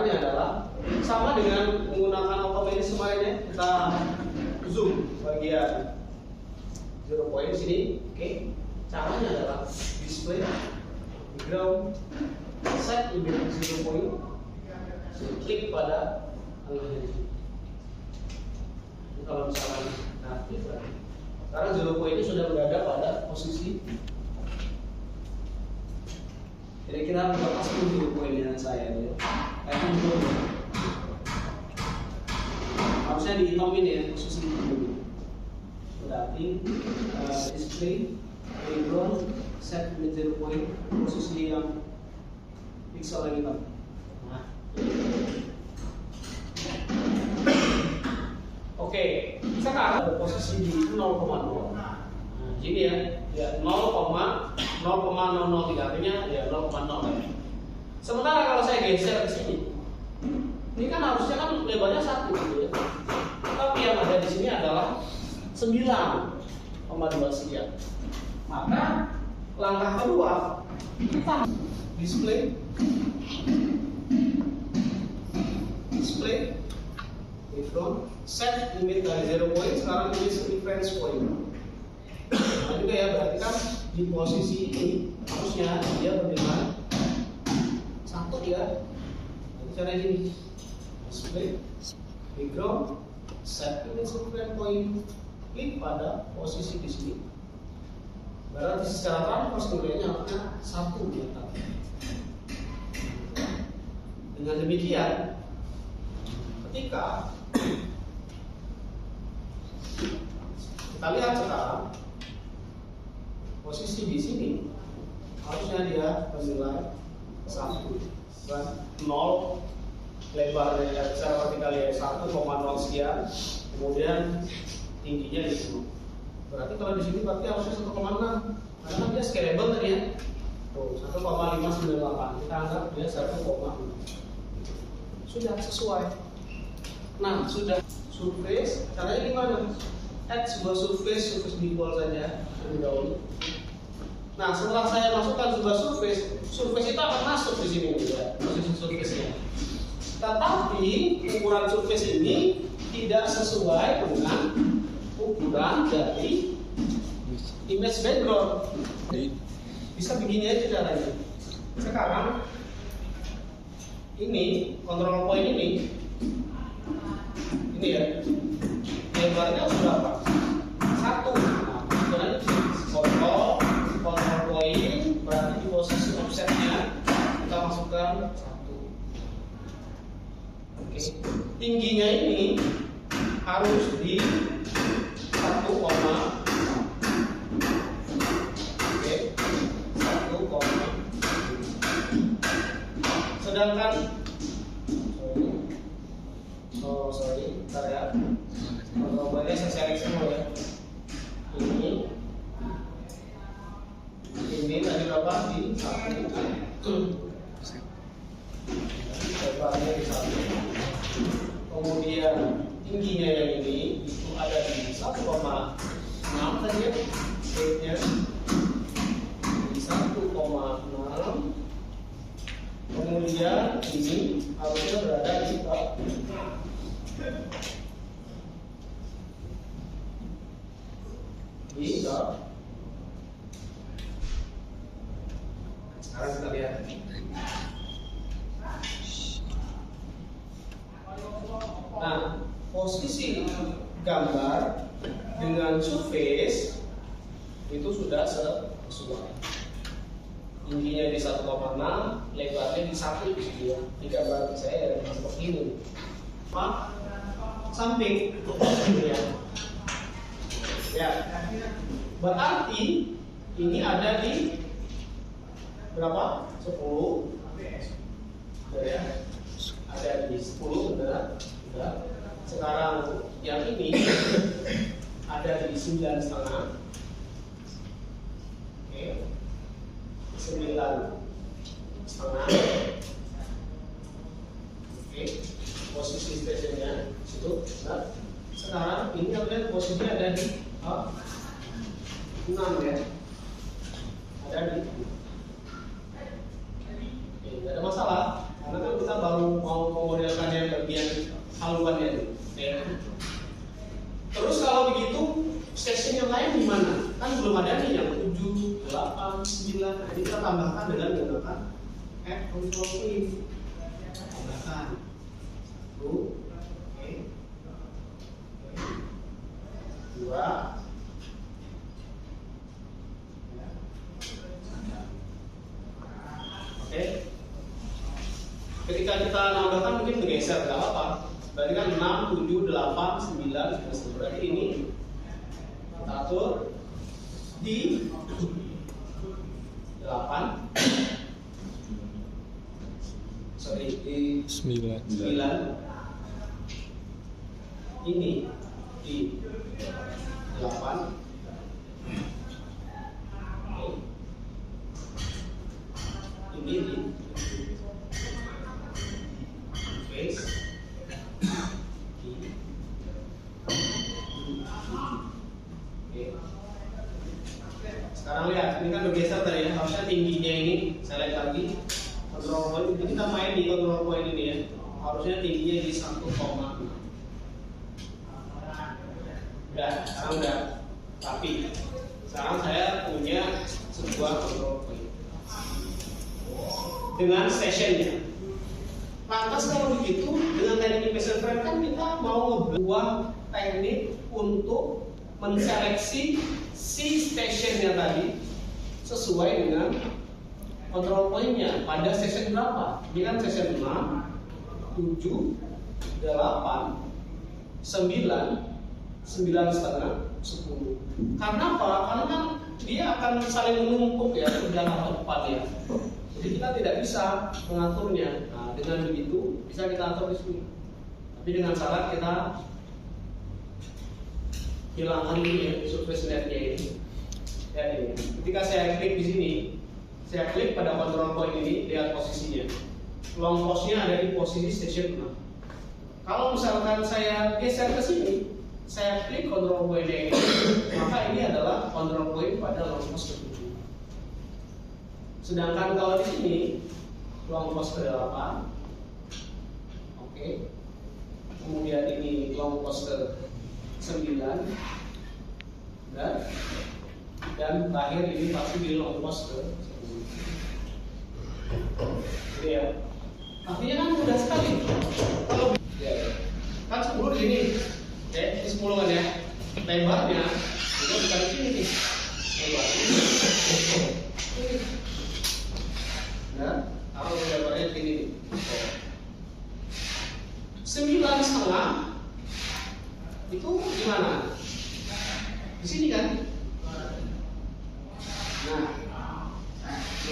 caranya adalah sama dengan menggunakan otomatis kemarin ya, kita zoom bagian 0 point di sini. Oke. Caranya adalah display background set image 0 point, klik pada angka di sini. Kalau misalkan aktif lagi, sekarang 0 point ini sudah berada pada posisi. Kira-kira berapa sih 0 point dengan saya ya? Harusnya dihitungin ya posisi ini. Berarti display background set image 0 point, posisi yang pixel yang hitam. Nah. Oke, sekarang ada posisi di 0,0. Nah, gini ya 0,003 artinya ya 0,0. Sementara kalau saya geser ke sini, ini kan harusnya kan lebarnya 1 gitu ya. Tapi yang ada di sini adalah 9,2 sekian. Maka langkah kedua kita display background set limit dari 0 point, sekarang ini reference point. Nah juga ya, berarti kan di posisi ini harusnya dia berdiri 1 ya. Nanti caranya gini, display background set limit reference point, klik pada posisi di sini. Berarti secara transpose nilainya harusnya 1 di atas. Dengan demikian, ketika kita lihat sekarang posisi di sini harusnya dia bernilai 1 dan 0, lebarnya secara vertikal ya 1,0 sekian, kemudian tingginya di sini. Berarti kalau di sini berarti harusnya 1,6 karena kan dia scalable tadi ya. Tuh 1,598 kita anggap dia 1,6. Sudah sesuai. Nah, sudah surface, caranya gimana? Add sebuah surface equal saja terlebih dahulu. Nah, setelah saya masukkan sebuah surface itu akan masuk di sini ya, posisi surface-nya. Tetapi ukuran surface ini tidak sesuai dengan ukuran dari image background. Bisa begini aja caranya. Sekarang ini control point ini ya, lebarnya berapa? 1. Nah, sebenarnya control point berarti di posisi offsetnya kita masukkan 1. Oke. Tingginya ini harus di 1, oke, 1, sedangkan bentar ya. Jawabannya saya sharing semua ya. Ini tadi berapa? Di 1. Lebarnya di 1. Kemudian tingginya yang ini itu ada di 1,6 tadi ya. Weight-nya di 1,6. Kemudian ini harusnya berada di sekarang kita lihat. Nah, posisi gambar dengan surface itu sudah sesuai. Tingginya di 1,6, lebarnya di 1 gitu ya. Di gambar saya ada seperti ini. Samping ya. Berarti ini ada di berapa? 10. Ya. Ada di 10 benar. Sekarang yang ini ada di 9,5. Oke. 9,5. Oke. Posisi stationnya situ. Nah, sekarang ini posisinya ada di 6 ya. Ada di. Oke, tidak ada masalah karena kan kita baru mau memodelkan yang bagian haluannya. Ya. Terus kalau begitu station yang lain di mana? Kan belum ada nih yang 7, 8, 9. Nah, ini kita tambahkan dengan menggunakan add control point. Tambahkan. Oke. 2. Oke. Ketika kita nambahkan mungkin bergeser, nggak apa-apa. Berarti kan 6, 7, 8, 9, 10. Berarti ini kita atur di 8. Sorry, di 9. Ini di 8. Ini di base di 7. Oke. Sekarang lihat, ini kan bergeser tadi ya, harusnya tingginya ini saya lihat lagi control point. Jadi kita main di control point ini ya, harusnya tingginya di 1,6. Sekarang udah rapi. Sekarang saya punya sebuah control point dengan stationnya. Lantas kalau begitu dengan teknik immersion frame kan kita mau membuat teknik untuk menseleksi si stationnya tadi sesuai dengan control point-nya pada station berapa? Ini kan station 6, 7, 8, 9, 9,5, 10. Karena apa? Karena kan dia akan saling menumpuk ya kerjaan depannya. Jadi kita tidak bisa mengaturnya. Nah, dengan begitu bisa kita atur di sini. Tapi dengan syarat kita hilangkan dulu ya surface net-nya ini. Ya ini. Ketika saya klik di sini, saya klik pada control point ini, lihat posisinya. Long pause-nya ada di posisi station 6. Kalau misalkan saya geser ke sini, saya klik control point ini, maka ini adalah control point pada long pause ke 7. Sedangkan kalau di sini long pause ke 8, oke. Kemudian ini long pause ke 9, dan terakhir ini pasti di long pause ke 10. Ya. Artinya kan mudah sekali. Kalau ya, kan 10 di sini. Oke, ini 10 kan ya. Lebarnya itu bukan di sini nih. Lebar. Nah, kalau lebarnya di sini nih. 9,5 itu gimana? Di sini kan? Nah,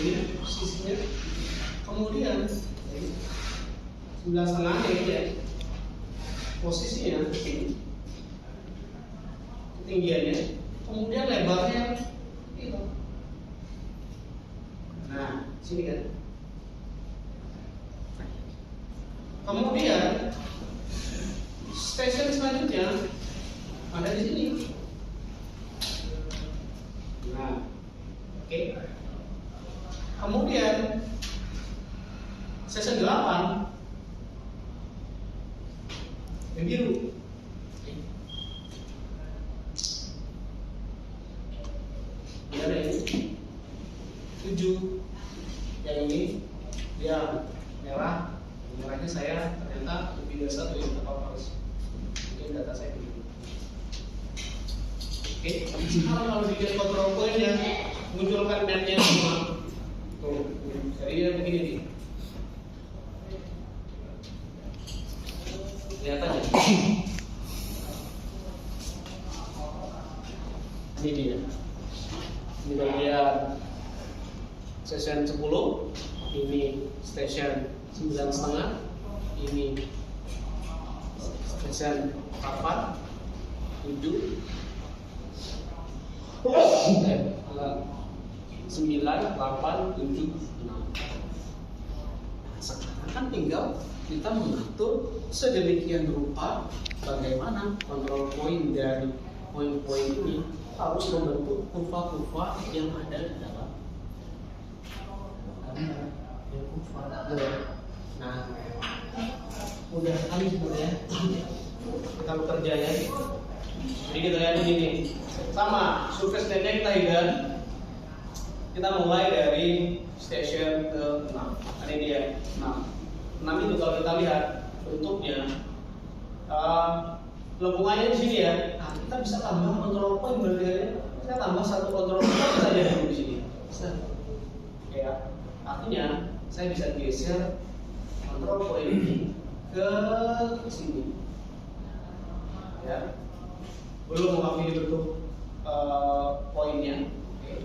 ini sisinya. Kemudian 9,5 ini ya. Posisinya di sini. Ketinggiannya, kemudian lebarnya itu. Nah, sini kan. Kemudian stasiun selanjutnya ada di sini. Nah, oke. Kemudian stasiun 8 yang biru. Ada ini 7, yang ini dia merah. Merahnya saya ternyata lebih dari 1 ya, apa harus mungkin data saya begitu. Oke, sekarang kalau dilihat control point-nya munculkan net-nya semua. Tuh, jadinya begini nih. Lihat aja. Ini dia. Ini bagian station 10, ini station 9,5, ini station 8, 7, 9, 8, 7, 6. Sekarang kan tinggal kita mengatur sedemikian rupa bagaimana control point dari poin-poin ini harus membentuk kurva-kurva yang ada di dalam kurva. Nah, mudah sekali sebenarnya kita bekerja ya. Jadi kita lihat ini sama surface nya kita hidden. Kita mulai dari station ke 6. Ini dia 6. 6 itu kalau kita lihat bentuknya, lengkungannya di sini ya. Nah, kita bisa tambah control point berarti ya. Kita tambah satu control point saja dulu di sini. Ya, artinya saya bisa geser control point ini ke sini. Ya, belum mewakili bentuk poinnya. Oke.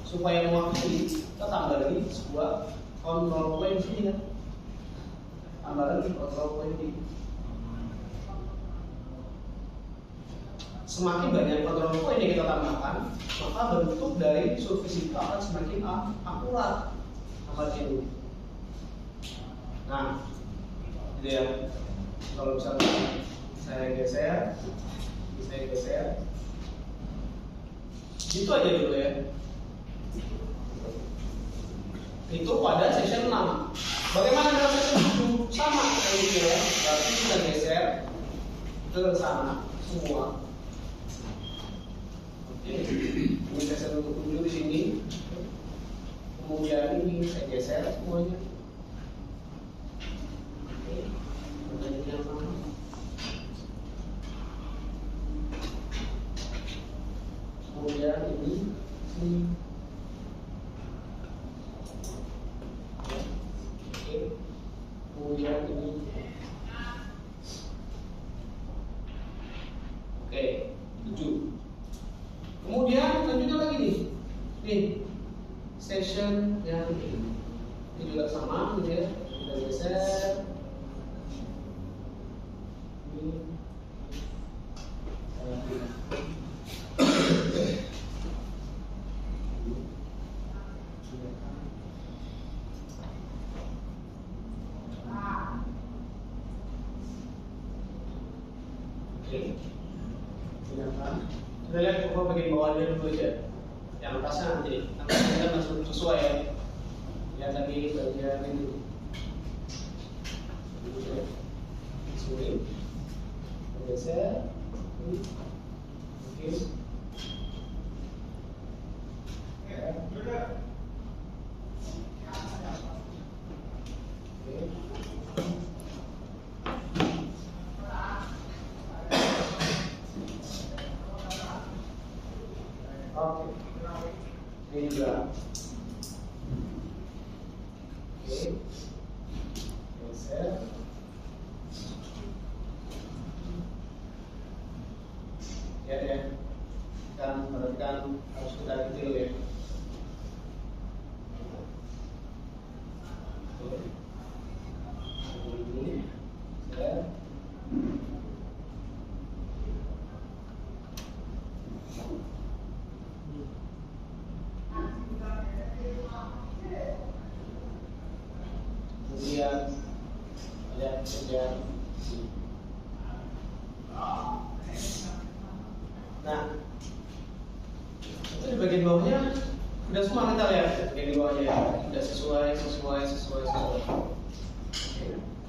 Supaya mewakili, kita tambah lagi sebuah control point sini kan. Tambah lagi control point ini. Semakin banyak control point yang kita tambahkan, maka bentuk dari surface itu akan semakin akurat. Tambah ini. Nah, gitu ya. Kalau misalnya saya geser, itu aja dulu ya. Itu pada session 6. Bagaimana dengan session 7? Sama kayak gitu ya. Berarti kita geser ke sana semua. Oke. Ini session 7 di sini. Kemudian ini saya geser semuanya. Oke. Kemudian sama. Kemudian ini sini. Oke. Kemudian ini. Oke, 7. Kemudian lanjutnya lagi nih session yang ini juga sama gitu ya. Kita geser. Ini. Kita lihat apa bagian bawahnya dulu aja. Yang atasnya nanti, kita masuk sesuai ya. Lihat lagi bagian ini. Sini, geser. Oke. Oke, ini juga. Oke, geser. Ya, kan perhatikan harus kita detail ya. Oke. Ini, geser. Kemudian lihat kerjaan. Nah, itu di bagian bawahnya udah semua kita lihat bagian di bawahnya udah sesuai.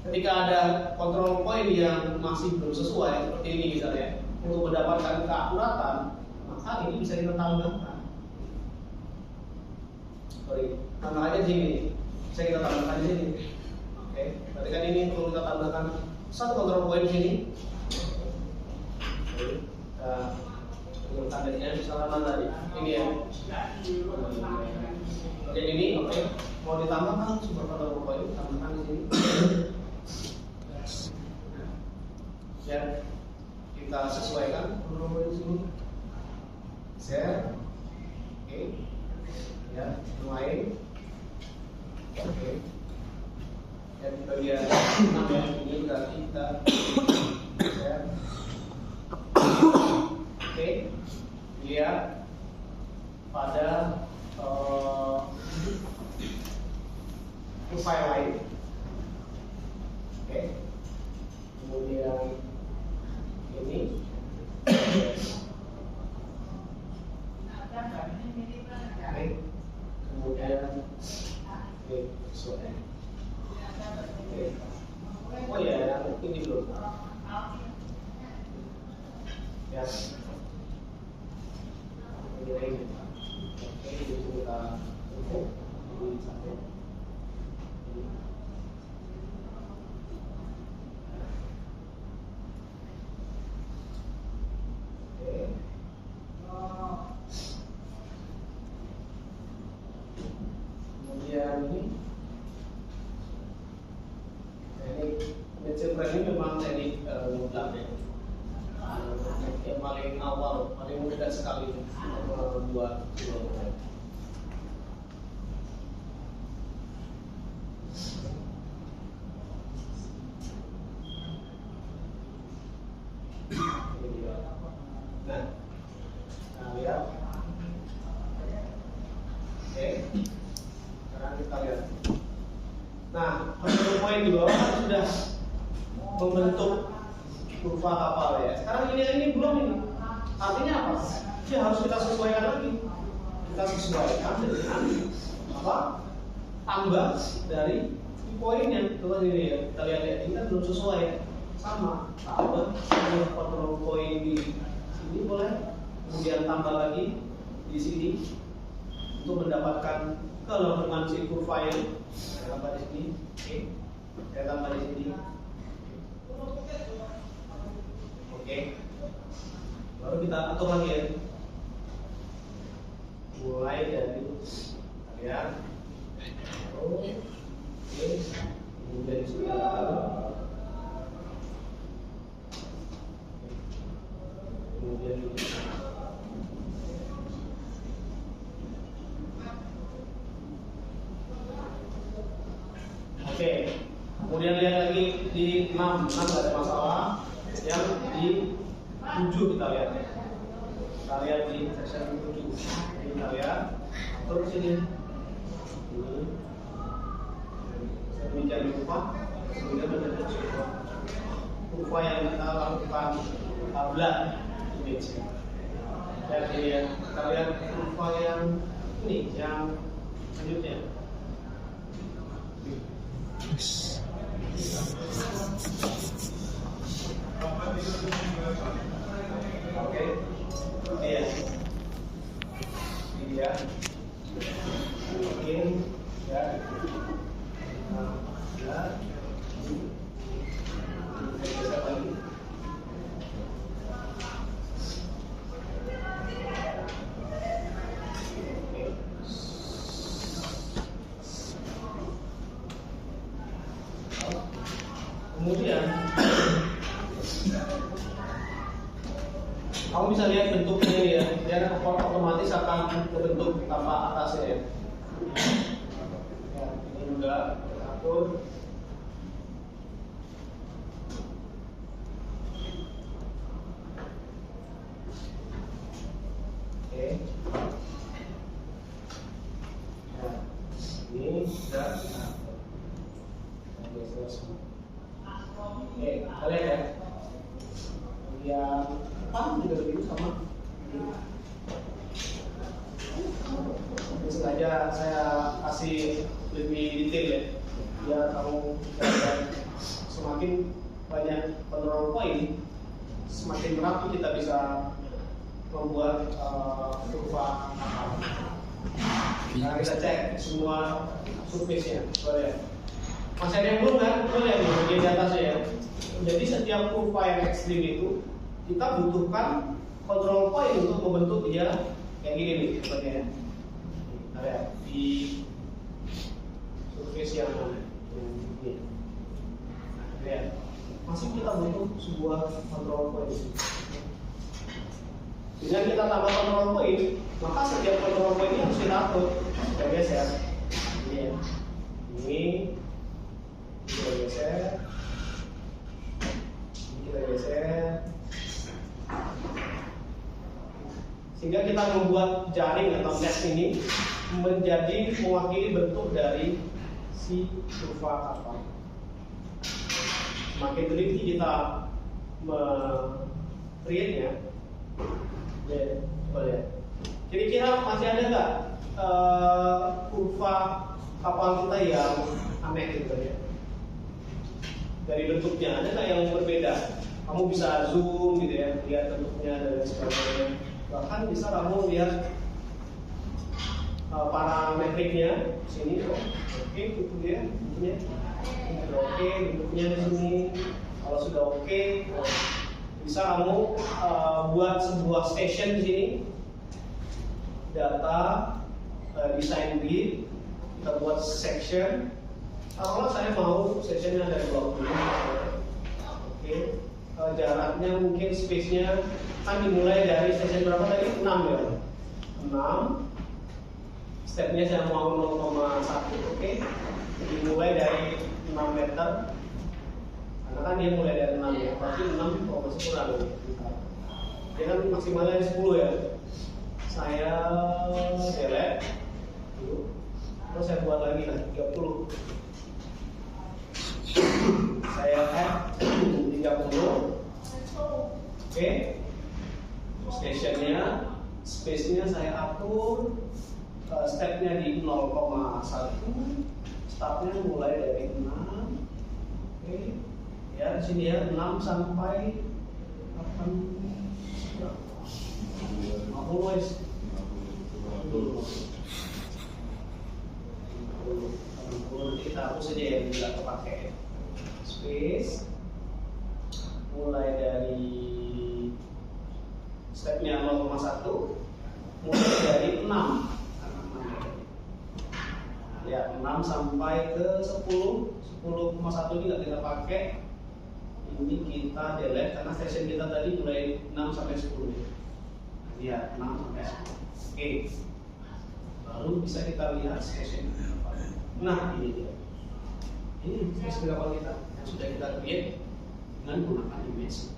Ketika ada control point yang masih belum sesuai seperti ini misalnya, untuk mendapatkan keakuratan, maka ini bisa kita tambahkan. Tambah aja di sini. Bisa kita tambahkan di sini. Oke, berarti kan ini perlu kita tambahkan satu control point di sini. Oke, kita tandanya misalnya mana tadi? Ini ya. Oke, ini oke. Mau ditambahkan super control point, tambahkan di sini. Ya, kita sesuaikan control point di sini. Share. Oke. Ya, mulai. Oke. Dan di bagian 6 ya, ini berarti kita share. Oke. Lihat pada file lain. Oke. Kemudian ini. Oke. Kemudian oke, ya. Oke, itu kita tutup ini satu. Kemudian ini teknik ini memang teknik mudah ya. Yang paling awal, paling mudah sekali membuat program. Nah, lihat. Oke, sekarang kita lihat. Nah, poin di bawah kan sudah membentuk kurva kapal ya. Sekarang ini belum ini. Artinya apa? Ya harus kita sesuaikan lagi. Kita sesuaikan dengan apa? Tambah dari poinnya. Coba ini ya. Kita lihat ya. Ini kan belum sesuai. Sama. Tambah kontrol poin di sini boleh. Kemudian tambah lagi di sini untuk mendapatkan kelengkapan si kurva ini. Saya tambah di sini. Oke. Saya tambah di sini. Oke. Baru kita atur lagi ya. Mulai dari kalian. Oke. Kemudian sudah. Kemudian oke. Kemudian lihat lagi di 6 nggak ada masalah. Yang di 7 kita lihat. Kita lihat di section 7. Ini kita lihat. Terus ini. Ini. Sedemikian rupa. Kemudian menjadi sebuah kurva yang kita lakukan tablet image. Dan ini ya. Kita lihat kurva yang ini, yang selanjutnya. Oke, iya, iya, oke, ya, ya, bisa lagi. Kemudian kamu bisa lihat bentuknya ya, dia otomatis akan terbentuk tapak atasnya ya. Ya, ini juga atur. Oke. Nah, ini sudah. Oke, kalian ya. Yang depan juga begitu sama. Ini sengaja saya kasih lebih detail ya. Biar kamu semakin banyak kontrol poin, semakin rapi kita bisa membuat kurva. Nah, kita cek semua surface-nya. Boleh. Masih ada yang belum kan? Boleh di bagian atasnya ya. Jadi setiap kurva yang ekstrim itu kita butuhkan kontrol point untuk membentuk dia kayak gini nih seperti ini. Nah, ya, di surface yang mana? Ini. Nah, ya. Masih kita butuh sebuah kontrol point. Dengan kita tambah kontrol point, maka setiap kontrol point ini harus kita atur. Kita geser. Ini ya. Ini kita geser. Ini kita geser. Sehingga kita membuat jaring atau mesh ini menjadi mewakili bentuk dari si kurva kapal. Semakin teliti kita create-nya, ya, coba lihat. Kira-kira masih ada nggak kurva kapal kita yang aneh gitu ya? Dari bentuknya ada nggak yang berbeda? kamu bisa zoom gitu ya, lihat bentuknya dan sebagainya. Bahkan bisa kamu lihat parametriknya di sini. Oke, itu dia bentuknya. Sudah oke, bentuknya di sini. Kalau sudah oke, bisa kamu buat sebuah station di sini. Data, design grid, kita buat section. Kalau saya mau sectionnya dari blok ini, oke. Jaraknya mungkin space-nya kan dimulai dari section berapa tadi? 6 ya. 6. Stepnya saya mau 0,1, oke. Dimulai dari 6 meter. Karena kan dia mulai dari 6 ya, berarti 6 masih kurang. Dia kan maksimalnya 10 ya. Saya delete dulu. Terus saya buat lagi lah 30. Saya add 30. Oke. Stationnya, space-nya saya atur. Stepnya di 0,1. Startnya mulai dari 6. Oke. Ya, di sini ya 6 sampai 50 guys. Kita hapus saja yang tidak terpakai. Space mulai dari stepnya 0,1, mulai dari 6 ya, 6 sampai ke 10. 10,1 ini tidak kita pakai. Ini kita delete karena station kita tadi mulai 6 sampai 10 ya, 6 sampai 10. Oke, baru bisa kita lihat station. Nah, ini dia. Ini station kapal kita yang sudah kita create dengan menggunakan image.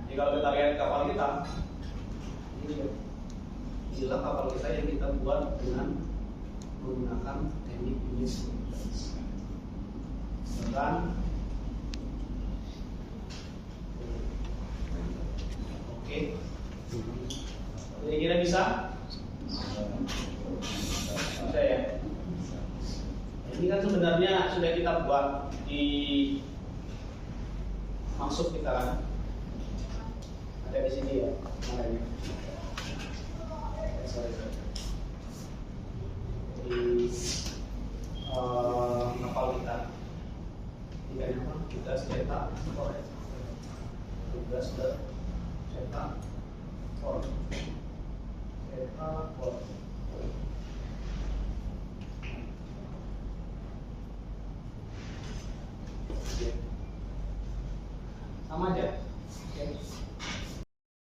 Jadi kalau kita lihat kapal kita, ini dia. Inilah kapal kita yang kita buat dengan menggunakan teknik image. Dan oke, kira-kira bisa? Bisa ya. Ini kan sebenarnya sudah kita buat di masuk kita kan ada di sini ya, makanya. Di kapal kita ini apa? Kita cetak korek, tugas cetak korek, cetak korek. Sama aja. Oke.